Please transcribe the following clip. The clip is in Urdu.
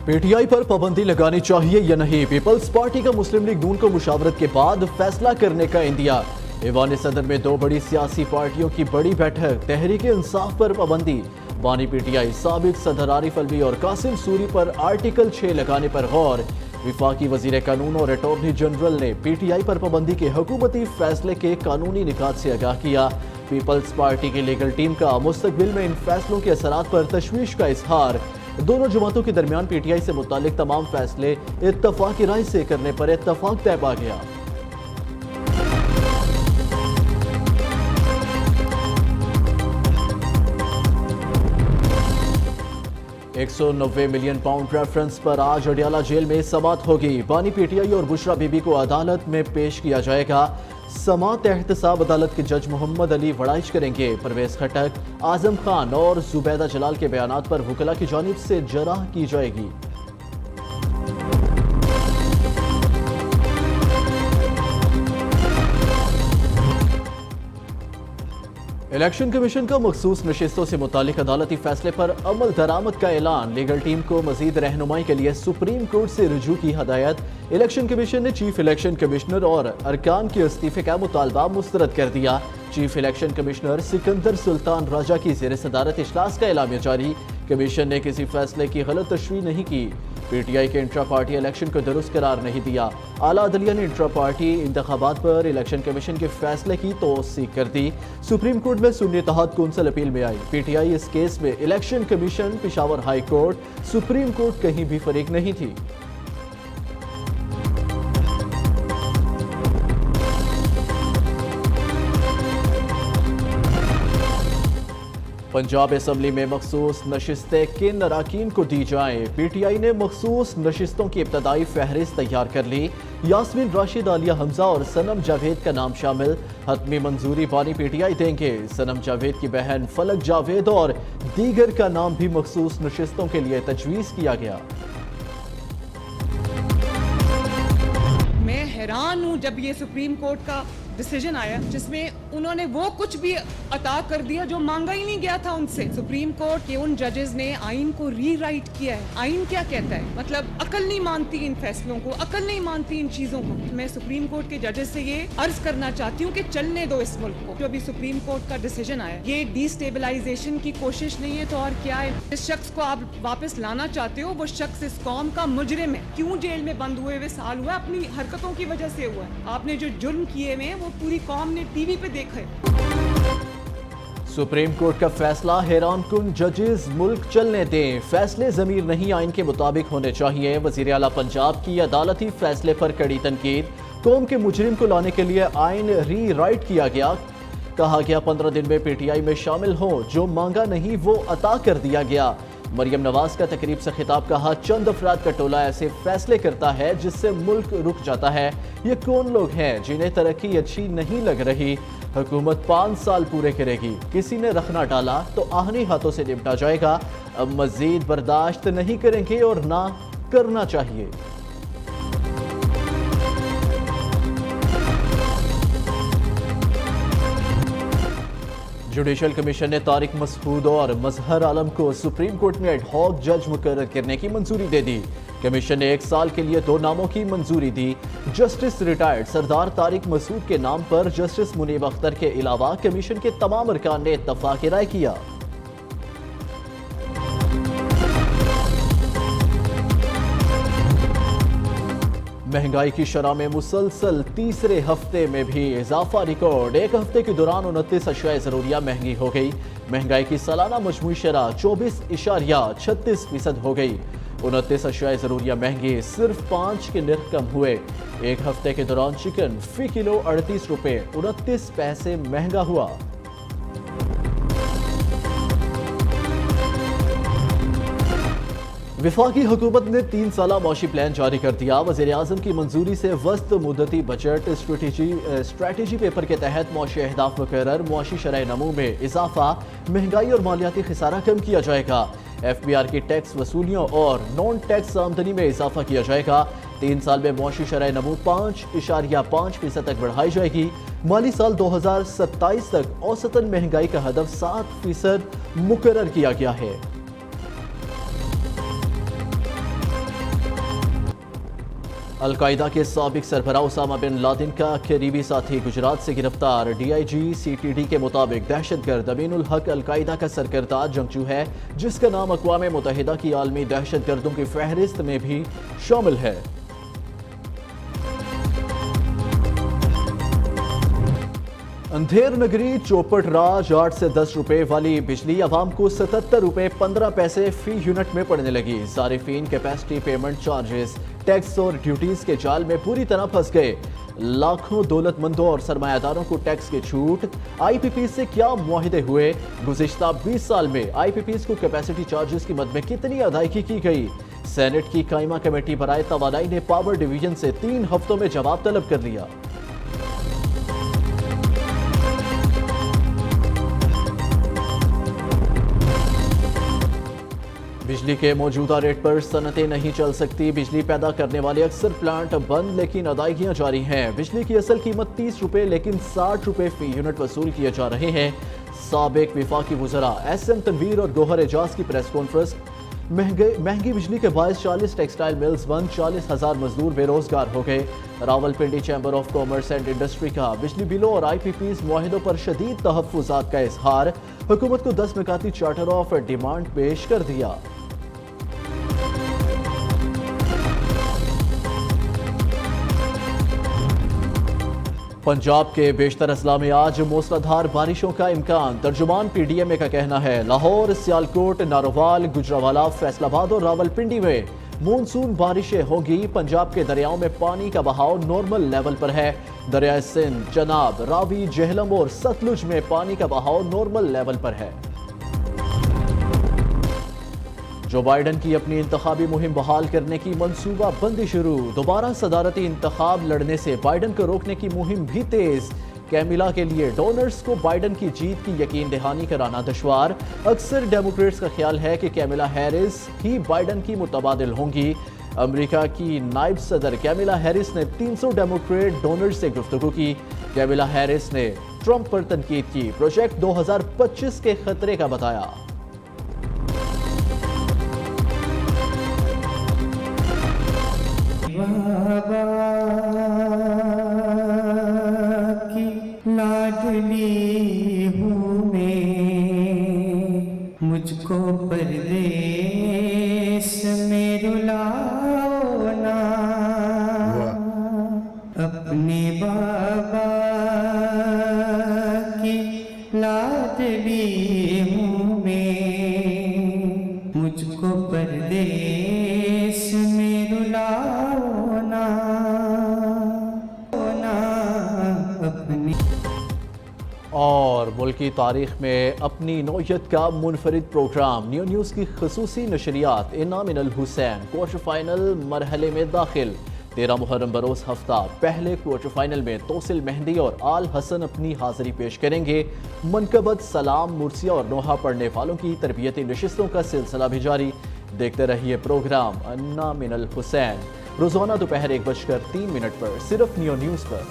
پی ٹی آئی پر پابندی لگانی چاہیے یا نہیں؟ پیپلز پارٹی کا مسلم لیگ نون کو مشاورت کے بعد فیصلہ کرنے کا اندیا۔ ایوان صدر میں دو بڑی سیاسی پارٹیوں کی بڑی بیٹھک۔ تحریک انصاف پر پابندی، بانی پی ٹی آئی سابق صدر عارف الوی اور قاسم سوری پر آرٹیکل 6 لگانے پر غور۔ وفاقی وزیر قانون اور اٹارنی جنرل نے پی ٹی آئی پر پابندی کے حکومتی فیصلے کے قانونی نکات سے آگاہ کیا۔ پیپلز پارٹی کی لیگل ٹیم کا مستقبل میں ان فیصلوں کے اثرات پر تشویش کا اظہار۔ دونوں جماعتوں کے درمیان پی ٹی آئی سے متعلق تمام فیصلے اتفاقی رائے سے کرنے پر اتفاق طے پا گیا۔ 190 ملین پاؤنڈ ریفرنس پر آج اڈیالہ جیل میں سماعت ہوگی۔ بانی پی ٹی آئی اور بشرا بی بی کو عدالت میں پیش کیا جائے گا۔ سماعت احتساب عدالت کے جج محمد علی وڑائچ کریں گے۔ پرویز خٹک، اعظم خان اور زبیدہ جلال کے بیانات پر وکلاء کی جانب سے جرح کی جائے گی۔ الیکشن کمیشن کا مخصوص نشستوں سے متعلق عدالتی فیصلے پر عمل درآمد کا اعلان۔ لیگل ٹیم کو مزید رہنمائی کے لیے سپریم کورٹ سے رجوع کی ہدایت۔ الیکشن کمیشن نے چیف الیکشن کمشنر اور ارکان کے استعفے کا مطالبہ مسترد کر دیا۔ چیف الیکشن کمشنر سکندر سلطان راجہ کی زیر صدارت اجلاس کا اعلامیہ جاری۔ کمیشن نے کسی فیصلے کی غلط تشریح نہیں کی۔ پی ٹی آئی کے انٹرا پارٹی الیکشن کو درست قرار نہیں دیا۔ اعلیٰ عدلیہ نے انٹرا پارٹی انتخابات پر الیکشن کمیشن کے فیصلے کی توثیق کر دی۔ سپریم کورٹ میں سنی اتحاد کونسل اپیل میں آئی۔ پی ٹی آئی اس کیس میں election commission, Peshawar high court, supreme court کہیں بھی فریق نہیں تھی۔ پنجاب اسمبلی میں مخصوص نشستیں کن اراکین کو دی جائیں؟ پی ٹی آئی نے مخصوص نشستوں کی ابتدائی فہرست تیار کر لی۔ یاسمین راشد، عالیہ حمزہ اور صنم جاوید کا نام شامل۔ حتمی منظوری بانی پی ٹی آئی دیں گے۔ صنم جاوید کی بہن فلک جاوید اور دیگر کا نام بھی مخصوص نشستوں کے لیے تجویز کیا گیا۔ میں حیران ہوں جب یہ سپریم کورٹ کا ڈیسیجن آیا جس میں انہوں نے وہ کچھ بھی عطا کر دیا جو مانگا ہی نہیں گیا تھا ان سے۔ سپریم کورٹ کے ان ججز نے آئین کو ری رائٹ کیا ہے۔ آئین کیا کہتا ہے؟ مطلب عقل نہیں مانتی ان فیصلوں کو، عقل نہیں مانتی ان چیزوں کو۔ میں سپریم کورٹ کے ججز سے یہ عرض کرنا چاہتی ہوں کہ چلنے دو اس ملک کو۔ جو ابھی سپریم کورٹ کا ڈیسیجن آیا یہ ڈی سٹیبلائزیشن کی کوشش نہیں ہے تو اور کیا ہے؟ جس شخص کو آپ واپس لانا چاہتے ہو وہ شخص اس قوم کا مجرم ہے۔ کیوں جیل میں بند ہوئے سال ہوا؟ اپنی حرکتوں کی وجہ سے ہوا ہے۔ آپ نے جو جرم کیے ہوئے وہ پوری قوم نے ٹی وی پہ دیکھا ہے۔ سپریم کورٹ کا فیصلہ حیران کن، ججز ملک چلنے دیں، فیصلے ضمیر نہیں آئین کے مطابق ہونے چاہیے۔ وزیر اعلیٰ پنجاب کی عدالتی فیصلے پر کڑی تنقید۔ قوم کے مجرم کو لانے کے لیے آئین ری رائٹ کیا گیا۔ کہا گیا 15 دن میں پی ٹی آئی میں شامل ہوں، جو مانگا نہیں وہ عطا کر دیا گیا۔ مریم نواز کا تقریب سے خطاب، کہا چند افراد کا ٹولہ ایسے فیصلے کرتا ہے جس سے ملک رک جاتا ہے۔ یہ کون لوگ ہیں جنہیں ترقی اچھی نہیں لگ رہی؟ حکومت 5 سال پورے کرے گی، کسی نے رکھ نہ ڈالا تو آہنی ہاتھوں سے نمٹا جائے گا۔ اب مزید برداشت نہیں کریں گے اور نہ کرنا چاہیے۔ جوڈیشل کمیشن نے طارق مسعود اور مظہر عالم کو سپریم کورٹ میں ایڈ ہاک جج مقرر کرنے کی منظوری دے دی۔ کمیشن نے 1 سال کے لیے 2 ناموں کی منظوری دی۔ جسٹس ریٹائرڈ سردار طارق مسعود کے نام پر جسٹس منیب اختر کے علاوہ کمیشن کے تمام ارکان نے اتفاق رائے کیا۔ مہنگائی کی شرح میں مسلسل تیسرے ہفتے میں بھی اضافہ ریکارڈ۔ ایک ہفتے کے دوران 29 اشیاء ضروریہ مہنگی ہو گئی۔ مہنگائی کی سالانہ مجموعی شرح 24.36% ہو گئی۔ 29 اشیاء ضروریہ مہنگی، صرف 5 کے نرخ کم ہوئے۔ ایک ہفتے کے دوران چکن فی کلو 38 روپے 29 پیسے مہنگا ہوا۔ وفاقی حکومت نے 3 سالہ معاشی پلان جاری کر دیا۔ وزیر اعظم کی منظوری سے وسط مدتی بجٹ اسٹریٹجی پیپر کے تحت معاشی اہداف مقرر۔ معاشی شرح نمو میں اضافہ، مہنگائی اور مالیاتی خسارہ کم کیا جائے گا۔ ایف بی آر کی ٹیکس وصولیوں اور نان ٹیکس آمدنی میں اضافہ کیا جائے گا۔ 3 سال میں معاشی شرح نمو 5.5% تک بڑھائی جائے گی۔ مالی سال 2027 تک اوسطاً مہنگائی کا ہدف 7% مقرر کیا گیا ہے۔ القاعدہ کے سابق سربراہ اسامہ بن لادن کا قریبی ساتھی گجرات سے گرفتار DIG/CTD کے مطابق دہشت گرد امین الحق القاعدہ کا سرکردہ جنگجو ہے جس کا نام اقوام متحدہ کی عالمی دہشت گردوں کی فہرست میں بھی شامل ہے۔ اندھیر نگری چوپٹ راج 8 سے 10 روپے والی بجلی عوام کو 77 روپے 15 پیسے فی یونٹ میں پڑنے لگی۔ صارفین کیپیسٹی پیمنٹ چارجز، ٹیکس اور ڈیوٹیز کے جال میں پوری طرح پھنس گئے۔ لاکھوں دولت مندوں اور سرمایہ داروں کو ٹیکس کی چھوٹ۔ IPP سے کیا معاہدے ہوئے؟ گزشتہ 20 سال میں IPPs کو کیپیسٹی چارجز کی مد میں کتنی ادائیگی کی گئی؟ سینٹ کی قائمہ کمیٹی برائے توانائی نے پاور ڈویژن سے 3 ہفتوں میں جواب طلب کر لیا۔ بجلی کے موجودہ ریٹ پر صنعتیں نہیں چل سکتی۔ بجلی پیدا کرنے والے اکثر پلانٹ بند لیکن ادائیگیاں جاری ہیں۔ بجلی کی اصل قیمت 30 روپے لیکن 60 روپے فی یونٹ وصول کیے جا رہے ہیں۔ سابق وفاقی وزراء SM تنویر اور گوہر اعجاز کی پریس کانفرنس۔ مہنگی بجلی کے باعث 40 ٹیکسٹائل ملز بند، 40,000 مزدور بے روزگار ہو گئے۔ Rawalpindi chamber of commerce and industry کا بجلی بلوں اور IPPs معاہدوں پر شدید تحفظات کا اظہار۔ حکومت کو 10 نکاتی چارٹر آف ڈیمانڈ پیش کر دیا۔ پنجاب کے بیشتر اضلاع میں آج موسلادھار بارشوں کا امکان۔ ترجمان PDMA کا کہنا ہے لاہور، سیالکوٹ، نارووال، گجرانوالہ، فیصل آباد اور راولپنڈی میں مونسون بارشیں ہوں گی۔ پنجاب کے دریاؤں میں پانی کا بہاؤ نارمل لیول پر ہے۔ دریائے سندھ، چناب، راوی، جہلم اور ستلج میں پانی کا بہاؤ نارمل لیول پر ہے۔ جو بائیڈن کی اپنی انتخابی مہم بحال کرنے کی منصوبہ بندی شروع۔ دوبارہ صدارتی انتخاب لڑنے سے بائیڈن کو روکنے کی مہم بھی تیز۔ کیملا کے لیے ڈونرز کو بائیڈن کی جیت کی یقین دہانی کرانا دشوار۔ اکثر ڈیموکریٹس کا خیال ہے کہ کیملا ہیرس ہی بائیڈن کی متبادل ہوں گی۔ امریکہ کی نائب صدر کیملا ہیرس نے 300 ڈیموکریٹ ڈونرز سے گفتگو کی۔ کیملا ہیرس نے ٹرمپ پر تنقید کی، پروجیکٹ 2025 کے خطرے کا بتایا۔ بابا کی لاڈلی ہوں میں، مجھ کو پردیس میں رلاؤ نا، اپنے بابا کی لاڈلی ہوں میں، مجھ کو پردیس میں رلاؤ اور ملکی تاریخ میں اپنی نوعیت کا منفرد پروگرام نیو نیوز کی خصوصی نشریات انا من الحسین کوارٹر فائنل مرحلے میں داخل۔ 13 محرم بروز ہفتہ پہلے کوارٹر فائنل میں توسل مہندی اور آل حسن اپنی حاضری پیش کریں گے۔ منقبت سلام، مرثیہ اور نوحہ پڑھنے والوں کی تربیتی نشستوں کا سلسلہ بھی جاری۔ دیکھتے رہیے پروگرام انا من الحسین روزانہ دوپہر 1:03 پر صرف نیو نیوز پر۔